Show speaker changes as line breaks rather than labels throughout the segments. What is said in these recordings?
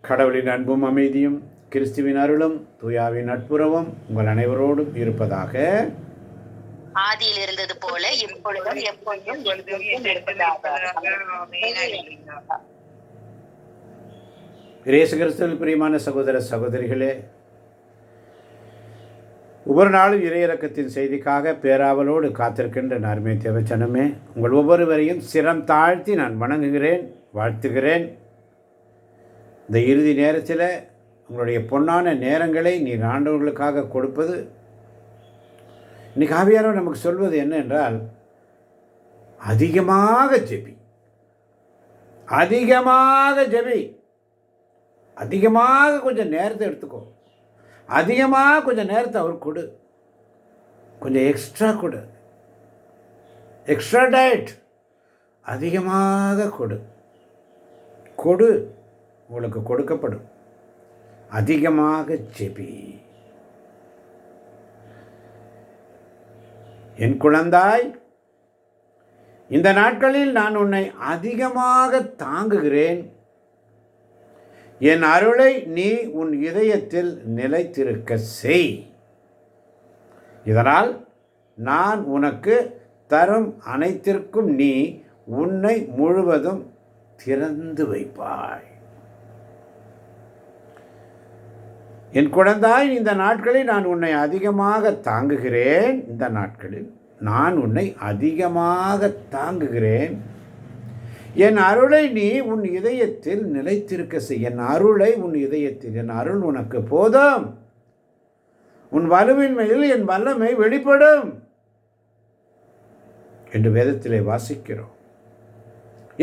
கடவுளின் அன்பும் அமைதியும் கிறிஸ்துவின் அருளும் தூயாவின் நட்புறவும் உங்கள் அனைவரோடும் இருப்பதாக.
ஆதியில் இருந்தது போல இப்பொழுதும் எப்பொழுதும்
இயேசு கிறிஸ்துவில் பிரியமான சகோதர சகோதரிகளே, ஒவ்வொரு நாளும் இறையிறக்கத்தின் செய்திக்காக பேராவலோடு காத்திருக்கின்ற அருமை தேவச்சனமே, உங்கள் ஒவ்வொருவரையும் சிரம் தாழ்த்தி நான் வணங்குகிறேன், வாழ்த்துகிறேன். இந்த இறுதி நேரத்தில் உங்களுடைய பொன்னான நேரங்களை நீர் ஆண்டவர்களுக்காக கொடுப்பது, இன்றைக்கி ஆவியானவர் நமக்கு சொல்வது என்ன என்றால், அதிகமாக ஜெபி, அதிகமாக ஜெபி, அதிகமாக கொஞ்சம் நேரத்தை எடுத்துக்கோ, அதிகமாக கொஞ்சம் நேரத்தை அவர் கொடு, கொஞ்சம் எக்ஸ்ட்ரா கொடு, எக்ஸ்ட்ரா டயட் அதிகமாக கொடு, கொடு உங்களுக்கு கொடுக்கப்படும். அதிகமாக ஜெபி. என் குழந்தாய், இந்த நாட்களில் நான் உன்னை அதிகமாக தாங்குகிறேன். என் அருளை நீ உன் இதயத்தில் நிலைத்திருக்க செய். இதனால் நான் உனக்கு தரும் அனைத்திற்கும் நீ உன்னை முழுவதும் திறந்து வைப்பாய். என் குழந்தாய், இந்த நாட்களில் நான் உன்னை அதிகமாக தாங்குகிறேன். இந்த நாட்களில் நான் உன்னை அதிகமாக தாங்குகிறேன். என் அருளை நீ உன் இதயத்தில் நிலைத்திருக்க செய். என் அருளை உன் இதயத்தில், என் அருள் உனக்கு போதும். உன் வலுவின் மேல் என் வல்லமை வெளிப்படும் என்று வேதத்திலே வாசிக்கிறோம்.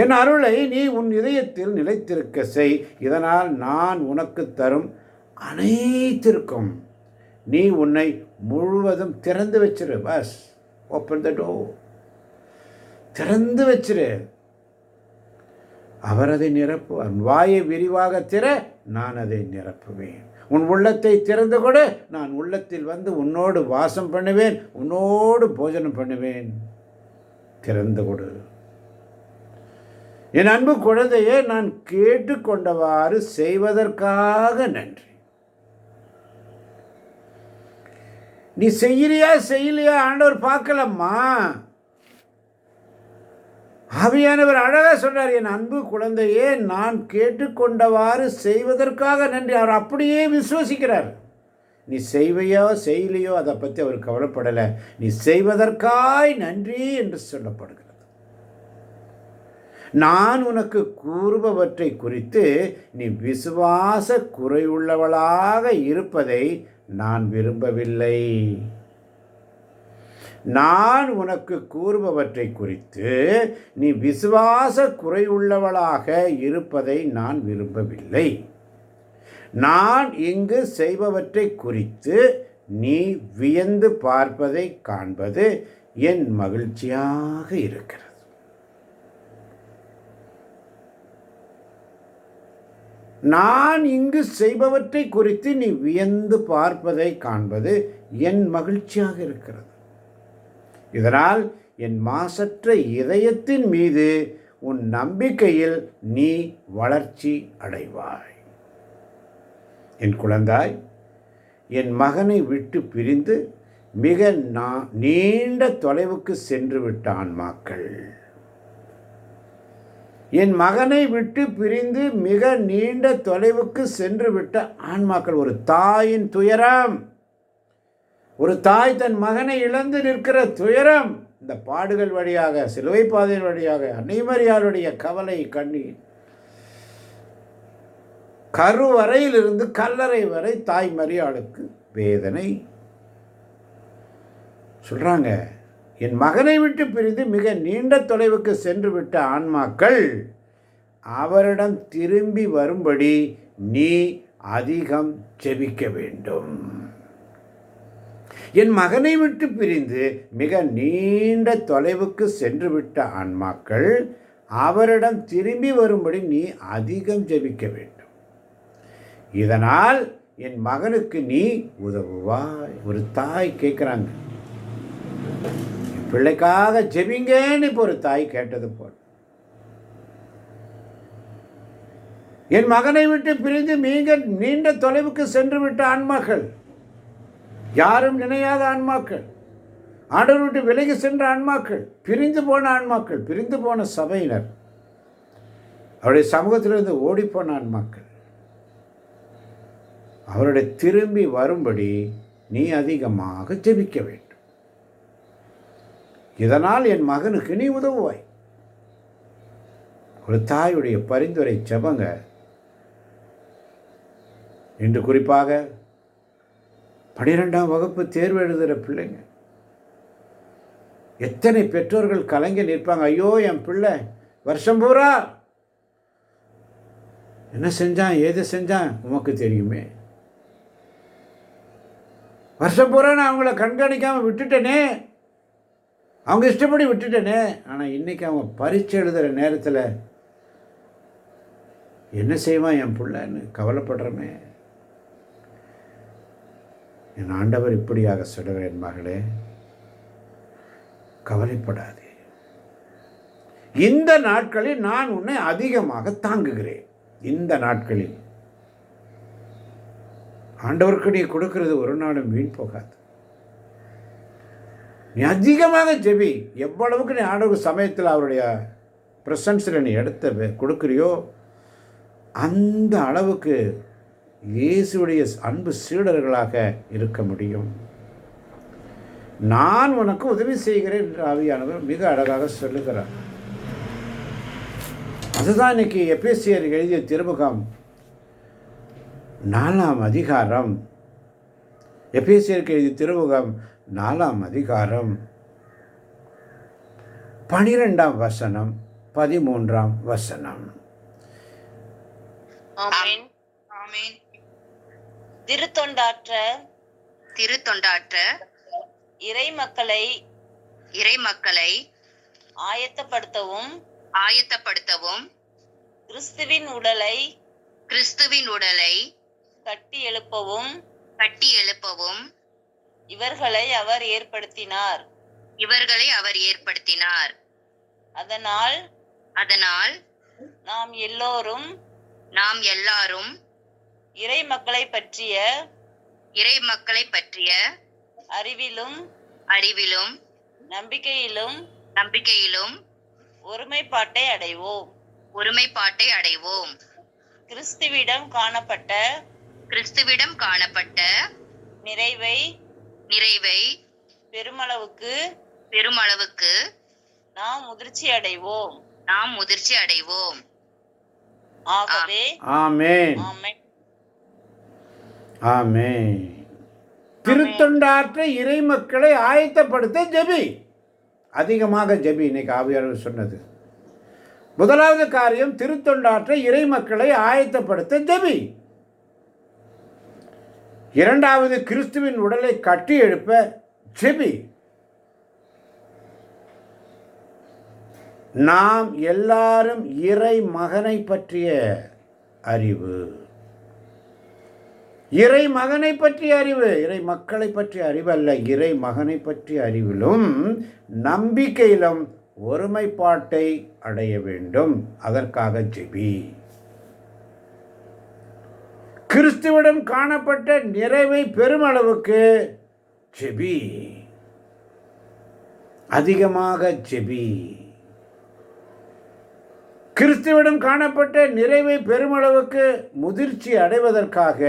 என் அருளை நீ உன் இதயத்தில் நிலைத்திருக்க செய். இதனால் நான் உனக்கு தரும் அனைத்திற்கும் நீ உன்னை முழுவதும் திறந்து வச்சிரு. பஸ் ஓப்பன் த டோர், திறந்து வச்சிரு. அவர் அதை நிரப்புவார். வாயை விரிவாக திற, நான் அதை நிரப்புவேன். உன் உள்ளத்தை திறந்து கொடு, நான் உள்ளத்தில் வந்து உன்னோடு வாசம் பண்ணுவேன், உன்னோடு போஜனம் பண்ணுவேன். திறந்து கொடு. என் அன்பு குழந்தையே, நான் கேட்டுக்கொண்டவாறு செய்வதற்காக நன்றி. நீ செய்யறியா செய்யலையா ஆண்டவர் பார்க்கலம்மா. ஆவியானவர் அழகா சொல்றார், என் அன்பு குழந்தையே, நான் கேட்டுக்கொண்டவாறு செய்வதற்காக நன்றி. அவர் அப்படியே விசுவசிக்கிறார். நீ செய்வையோ செய்யலையோ அதை பற்றி அவர் கவலைப்படலை. நீ செய்வதற்காய் நன்றி என்று சொல்லப்படுகிறது. நான் உனக்கு கூறுபவற்றை குறித்து நீ விசுவாச குறையுள்ளவளாக இருப்பதை நான் விரும்பவில்லை. நான் உனக்கு கூறுபவற்றை குறித்து நீ விசுவாச குறையுள்ளவளாக இருப்பதை நான் விரும்பவில்லை. நான் இங்கு செய்பவற்றை குறித்து நீ வியந்து பார்ப்பதை காண்பது என் மகிழ்ச்சியாக இருக்கிறது. நான் இங்கு செய்பவற்றை குறித்து நீ வியந்து பார்ப்பதை காண்பது என் மகிழ்ச்சியாக இருக்கிறது. இதனால் என் மாசற்ற இதயத்தின் மீது உன் நம்பிக்கையில் நீ வளர்ச்சி அடைவாய். என் குழந்தாய், என் மகனை விட்டு பிரிந்து மிக நீண்ட தொலைவுக்கு சென்று விட்ட ஆன்மாக்கள், என் மகனை விட்டு பிரிந்து மிக நீண்ட தொலைவுக்கு சென்று விட்ட ஆன்மாக்கள். ஒரு தாயின் துயரம், ஒரு தாய் தன் மகனை இழந்து நிற்கிற துயரம், இந்த பாடுகள் வழியாக, சிலுவை பாதையின் வழியாக அன்னைமரியாளுடைய கவலை, கண்ணீர், கருவறையிலிருந்து கல்லறை வரை தாய் மரியாளுக்கு வேதனை. சொல்றாங்க, என் மகனை விட்டு பிரிந்து மிக நீண்ட தொலைவுக்கு சென்று விட்ட ஆன்மாக்கள், அவரிடம் திரும்பி வரும்படி நீ அதிகம் ஜெபிக்க வேண்டும். என் மகனை விட்டு பிரிந்து மிக நீண்ட தொலைவுக்கு சென்று விட்ட ஆன்மாக்கள், அவரிடம் திரும்பி வரும்படி நீ அதிகம் ஜெபிக்க வேண்டும். இதனால் என் மகனுக்கு நீ உதவுவாய். ஒரு தாய் கேட்குறாங்க, பிள்ளைக்காக ஜெபிங்கன்னு இப்போ ஒரு தாய் கேட்டது போல். என் மகனை விட்டு பிரிந்து நீண்ட தொலைவுக்கு சென்று விட்ட ஆன்மாக்கள், யாரும் நினையாத ஆன்மாக்கள், ஆண்டவர் விட்டு விலகி சென்ற ஆன்மாக்கள், பிரிந்து போன ஆன்மாக்கள், பிரிந்து போன சபையினர், அவருடைய சமூகத்திலிருந்து ஓடிப்போன ஆன்மாக்கள், அவருடைய திரும்பி வரும்படி நீ அதிகமாக ஜெபிக்க வேண்டும். இதனால் என் மகனுக்கு நீ உதவுவாய். ஒரு தாயுடைய பரிந்துரை ஜெபங்க. இன்று குறிப்பாக 12ஆம் வகுப்பு தேர்வு எழுதுகிற பிள்ளைங்க, எத்தனை பெற்றோர்கள் கலங்கி நிற்பாங்க. ஐயோ, என் பிள்ளை வருஷம் பூரா என்ன செஞ்சான், ஏது செஞ்சான் உமக்கு தெரியுமே. வருஷம் பூரா நான் அவங்கள கண்காணிக்காமல் விட்டுட்டேனே, அவங்க இஷ்டப்படி விட்டுட்டேனே. ஆனால் இன்றைக்கி அவங்க பரீட்சை எழுதுகிற நேரத்தில் என்ன செய்வான் என் பிள்ளைன்னு கவலைப்படுறமே. என் ஆண்டவர் இப்படியாக சொல்கிறேன், மகளே, கவலைப்படாதே. இந்த நாட்களில் நான் உன்னை அதிகமாக தாங்குகிறேன். இந்த நாட்களில் ஆண்டவருக்கு நீ கொடுக்கிறது ஒரு நாளும் வீண் போகாது. நீ அதிகமாக ஜெபி. எவ்வளவுக்கு நீ ஆண்டவர் சமயத்தில் அவருடைய ப்ரெசன்ஸில் நீ எடுத்த கொடுக்குறியோ அந்த அளவுக்கு இயேசுடைய அன்பு சீடர்களாக இருக்க முடியும். நான் உனக்கு உதவி செய்கிறேன் என்று ஆவியானவர் மிக அழகாக சொல்லுகிறார். அதுதான் இன்னைக்கு எபேசியர் எழுதிய திருமுகம் 4ஆம் அதிகாரம், எபேசியருக்கு எழுதிய திருமுகம் 4ஆம் அதிகாரம் 12ஆம் வசனம் 13ஆம் வசனம்.
ஆமென். ஆமென். திருத்தொண்டாற்ற இறைமக்களை ஆயத்தப்படுத்தவும் கிறிஸ்துவின் உடலை கட்டி எழுப்பவும் இவர்களை அவர் ஏற்படுத்தினார். அதனால் நாம் எல்லாரும் இறைமக்களை பற்றிய அறிவிலும் நம்பிக்கையிலும் ஒருமைப்பாட்டை அடைவோம். கிறிஸ்துவிடம் காணப்பட்ட நிறைவை பெருமளவுக்கு நாம் முதிர்ச்சி அடைவோம். ஆகவே
ஆமென். ஆமென். திருத்தொண்டாற்ற இறை மக்களை ஆயத்தப்படுத்த ஜெபி. அதிகமாக ஜெபி. இன்னைக்கு ஆவியானவர் சொன்னது முதலாவது காரியம், திருத்தொண்டாற்ற இறை மக்களை ஆயத்தப்படுத்த ஜெபி. இரண்டாவது, கிறிஸ்துவின் உடலை கட்டி எழுப்ப ஜெபி. நாம் எல்லாரும் இறை மகனை பற்றிய அறிவு, இறை மகனை பற்றிய அறிவு, இறை மக்களை பற்றிய அறிவு அல்ல, இறை மகனை பற்றிய அறிவிலும் நம்பிக்கையிலும் ஒருமைப்பாட்டை அடைய வேண்டும். அதற்காக ஜெபி. கிறிஸ்துவிடம் காணப்பட்ட நிறைவை பெருமளவுக்கு ஜெபி. அதிகமாக ஜெபி. கிறிஸ்துவிடம் காணப்பட்ட நிறைவை பெருமளவுக்கு முதிர்ச்சி அடைவதற்காக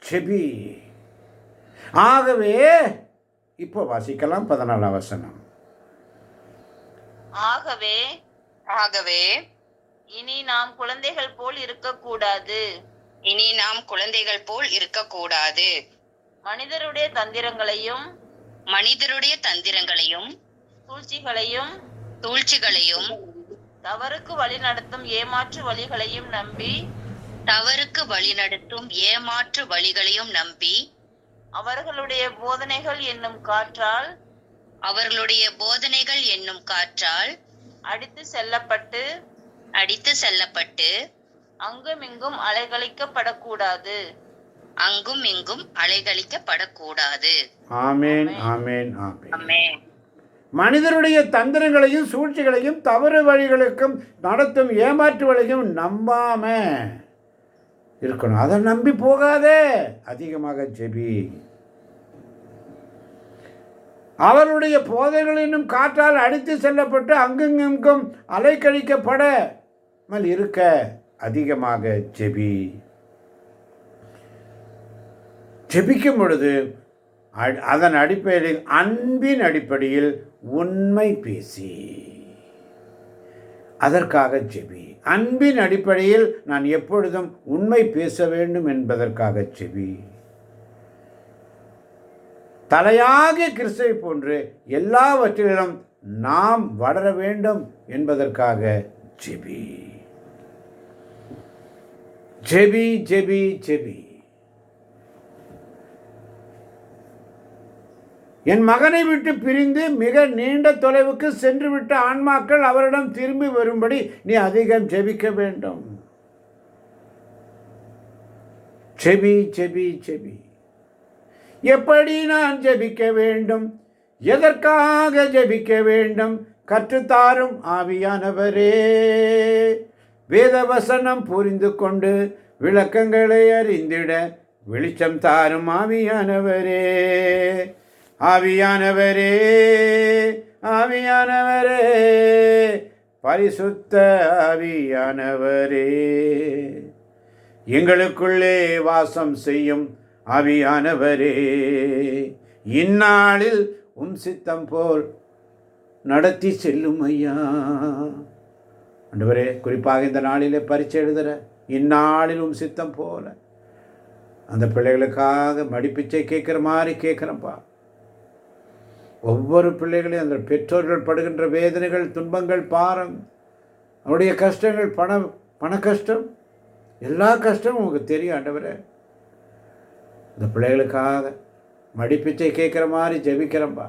ஜெபி. ஆகவே இப்போ வாசிக்கலாம் 14ஆம் வசனம்.
ஆகவே இனி நாம் குழந்தைகள் போல் இருக்கக்கூடாது. மனிதருடைய தந்திரங்களையும் சூழ்ச்சிகளையும் தவறுக்கு வழிநடத்தும் ஏமாற்று வழிகளையும் நம்பி அவர்களுடைய போதனைகள் என்னும் காற்றால் அடித்து செல்லப்பட்டு அங்குமிங்கும் அலைகழிக்கப்படக்கூடாது.
ஆமென், ஆமென், ஆமென். மனிதருடைய தந்திரங்களையும் சூழ்ச்சிகளையும் தவறு வழிகளுக்கும் நடத்தும் ஏமாற்று வழியும் நம்பாம இருக்கணும். அதை நம்பி போகாதே, அதிகமாக ஜெபி. அவருடைய போதைகள் என்னும் காற்றால் அடித்து செல்லப்பட்டு அங்குங்கும் அலைக்கழிக்கப்படாமல் இருக்க அதிகமாக ஜெபி. ஜெபிக்கும் பொழுது அதன் அடிப்படையில், அன்பின் அடிப்படையில் உண்மை பேசி அதற்காக ஜெபி. அன்பின் அடிப்படையில் நான் எப்பொழுதும் உண்மை பேச வேண்டும் என்பதற்காக ஜெபி. தலையாகிய கிறிஸ்துவை போன்று எல்லாவற்றிலும் நாம் வளர வேண்டும் என்பதற்காக ஜெபி. ஜெபி ஜெபி ஜெபி. என் மகனை விட்டு பிரிந்து மிக நீண்ட தொலைவுக்கு சென்று விட்ட ஆன்மாக்கள் அவரிடம் திரும்பி வரும்படி நீ அதிகம் ஜெபிக்க வேண்டும். ஜெபி ஜெபி ஜெபி. எப்படி நான் ஜெபிக்க வேண்டும், எதற்காக ஜெபிக்க வேண்டும், கற்றுத்தாரும் ஆவியானவரே. வேதவசனம் புரிந்து கொண்டு விளக்கங்களை அறிந்திட வெளிச்சம் தாரும் ஆவியானவரே. ஆவியானவரே, ஆவியானவரே, பரிசுத்த ஆவியானவரே, எங்களுக்குள்ளே வாசம் செய்யும் ஆவியானவரே, இந்நாளில் சித்தம் போல் நடத்தி செல்லும் ஐயா. ஆண்டவரே, குறிப்பாக இந்த நாளிலே பரீட்சை எழுதுகிற இந்நாளில் சித்தம் போல அந்த பிள்ளைகளுக்காக மடிப்பிச்சை கேட்குற மாதிரி கேட்குறப்பா. ஒவ்வொரு பிள்ளைகளையும் அந்த பெற்றோர்கள் படுகின்ற வேதனைகள், துன்பங்கள், பாரம், அவருடைய கஷ்டங்கள், பண கஷ்டம், எல்லா கஷ்டமும் உங்களுக்கு தெரியும் ஆண்டவரே. இந்த பிள்ளைகளுக்காக மடிப்பிச்சை கேட்குற மாதிரி ஜெபிக்கிறப்பா.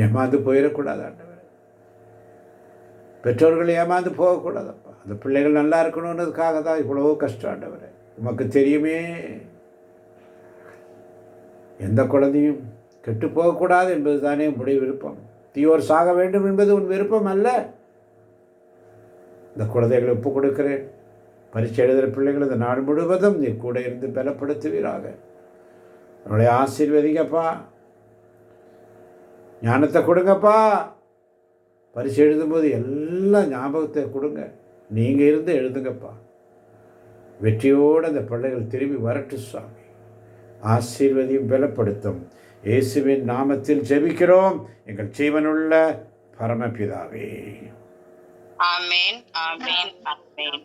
ஏமாந்து போயிடக்கூடாது ஆண்டவரே. பெற்றோர்கள் ஏமாந்து போகக்கூடாதப்பா. அந்த பிள்ளைகள் நல்லா இருக்கணுன்றதுக்காக தான் இவ்வளோ கஷ்டம் ஆண்டவரே. உமக்கு தெரியுமே. எந்த குழந்தையும் கெட்டு போகக்கூடாது என்பது தானே உடைய விருப்பம். தீயோர் சாக வேண்டும் என்பது உன் விருப்பம் அல்ல. இந்த குழந்தைகளை ஒப்பு கொடுக்கிறேன். பரீட்சை எழுதுகிற பிள்ளைகள் இந்த நாடு முழுவதும் நீ கூட இருந்து பலப்படுத்துவீராக. அவருடைய ஆசீர்வதிங்கப்பா. ஞானத்தை கொடுங்கப்பா. பரீட்சை எழுதும்போது எல்லாம் ஞாபகத்தை கொடுங்க. நீங்கள் இருந்து எழுதுங்கப்பா. வெற்றியோடு அந்த பிள்ளைகள் திரும்பி வரட்டு சுவாமி. ஆசீர்வதியும் பலப்படுத்தும். இயேசுவின் நாமத்தில் ஜெபிக்கிறோம் எங்கள் ஜீவனுள்ள பரமபிதாவே.
ஆமென், ஆமென், ஆமென்.